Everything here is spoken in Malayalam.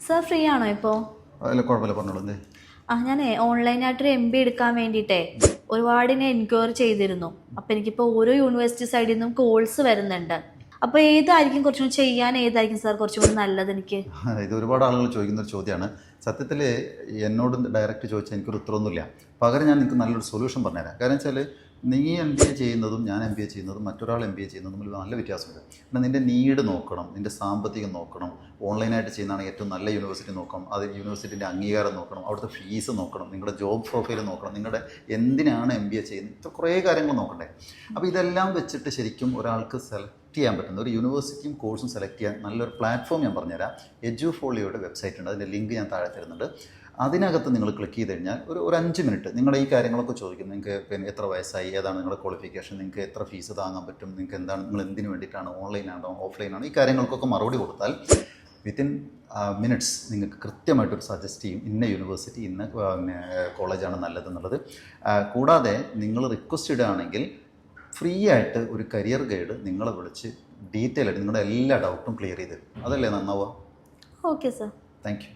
സാർ ഫ്രീ ആണോ ഇപ്പോൾ? അതിൽ കുഴപ്പമില്ല, പറഞ്ഞോളൂ. എന്തേ? ഞാൻ ഓൺലൈനായിട്ടൊരു MBA എടുക്കാൻ വേണ്ടിയിട്ടേ ഒരുപാട് ഞാൻ എൻക്വയറി ചെയ്തിരുന്നു. അപ്പോൾ എനിക്കിപ്പോൾ ഓരോ യൂണിവേഴ്സിറ്റി സൈഡിൽ നിന്നും കോഴ്സ് വരുന്നുണ്ട്. അപ്പോൾ ഏതായിരിക്കും കുറച്ചും കൂടി ചെയ്യാൻ, ഏതായിരിക്കും സാർ കുറച്ചും കൂടി നല്ലത് എനിക്ക്? ഇത് ഒരുപാട് ആളുകൾ ചോദിക്കുന്ന ഒരു ചോദ്യമാണ്. സത്യത്തിൽ എന്നോട് ഡയറക്റ്റ് ചോദിച്ചാൽ എനിക്കൊരു ഉത്തരവൊന്നുമില്ല. പകരം ഞാൻ നിങ്ങൾക്ക് നല്ലൊരു സൊല്യൂഷൻ പറഞ്ഞുതരാം. കാരണം വെച്ചാൽ നീ MBA ചെയ്യുന്നതും ഞാൻ MBA ചെയ്യുന്നതും മറ്റൊരാൾ MBA ചെയ്യുന്നതും തമ്മിൽ നല്ല വ്യത്യാസമുണ്ട്. കാരണം നിൻ്റെ നീഡ് നോക്കണം, നിൻ്റെ സാമ്പത്തികം നോക്കണം, ഓൺലൈനായിട്ട് ചെയ്യുന്നതാണെങ്കിൽ ഏറ്റവും നല്ല യൂണിവേഴ്സിറ്റി നോക്കണം, അത് യൂണിവേഴ്സിറ്റിൻ്റെ അംഗീകാരം നോക്കണം, അവിടുത്തെ ഫീസ് നോക്കണം, നിങ്ങളുടെ ജോബ് പ്രൊഫൈൽ നോക്കണം, നിങ്ങളുടെ എന്തിനാണ് MBA ചെയ്യുന്നത്, ഇത് കുറേ കാര്യങ്ങൾ നോക്കണ്ടേ. അപ്പോൾ ഇതെല്ലാം വെച്ചിട്ട് ശരിക്കും ഒരാൾക്ക് സെലക്ട് ചെയ്യാൻ പറ്റുന്ന ഒരു യൂണിവേഴ്സിറ്റിയും കോഴ്സും സെലക്ട് ചെയ്യാൻ നല്ലൊരു പ്ലാറ്റ്ഫോം ഞാൻ പറഞ്ഞുതരാം. എഡ്യൂഫോളിയോയുടെ വെബ്സൈറ്റ് ഉണ്ട്, അതിൻ്റെ ലിങ്ക് ഞാൻ താഴെ തരുന്നുണ്ട്. അതിനകത്ത് നിങ്ങൾ ക്ലിക്ക് ചെയ്ത് കഴിഞ്ഞാൽ ഒരു 5 മിനിറ്റ് നിങ്ങളുടെ ഈ കാര്യങ്ങളൊക്കെ ചോദിക്കും. നിങ്ങൾക്ക് പിന്നെ എത്ര വയസ്സായി, ഏതാണ് നിങ്ങളുടെ ക്വാളിഫിക്കേഷൻ, നിങ്ങൾക്ക് എത്ര ഫീസ് താങ്ങാൻ പറ്റും, നിങ്ങൾക്ക് എന്താണ്, നിങ്ങൾ എന്തിനു വേണ്ടിയിട്ടാണ്, ഓൺലൈനാണോ ഓഫ്ലൈനാണോ, ഈ കാര്യങ്ങൾക്കൊക്കെ മറുപടി കൊടുത്താൽ വിത്തിൻ മിനിറ്റ്സ് നിങ്ങൾക്ക് കൃത്യമായിട്ടൊരു സജസ്റ്റ് ചെയ്യും ഇന്ന യൂണിവേഴ്സിറ്റി ഇന്ന കോളേജാണ് നല്ലതെന്നുള്ളത്. കൂടാതെ നിങ്ങൾ റിക്വസ്റ്റ് ഇടുകയാണെങ്കിൽ ഫ്രീ ആയിട്ട് ഒരു കരിയർ ഗൈഡ് നിങ്ങളെ വിളിച്ച് ഡീറ്റെയിൽ ആയിട്ട് നിങ്ങളുടെ എല്ലാ ഡൗട്ടും ക്ലിയർ ചെയ്ത് തരും. അതല്ലേ നന്നാവുക? Okay sir. Thank U.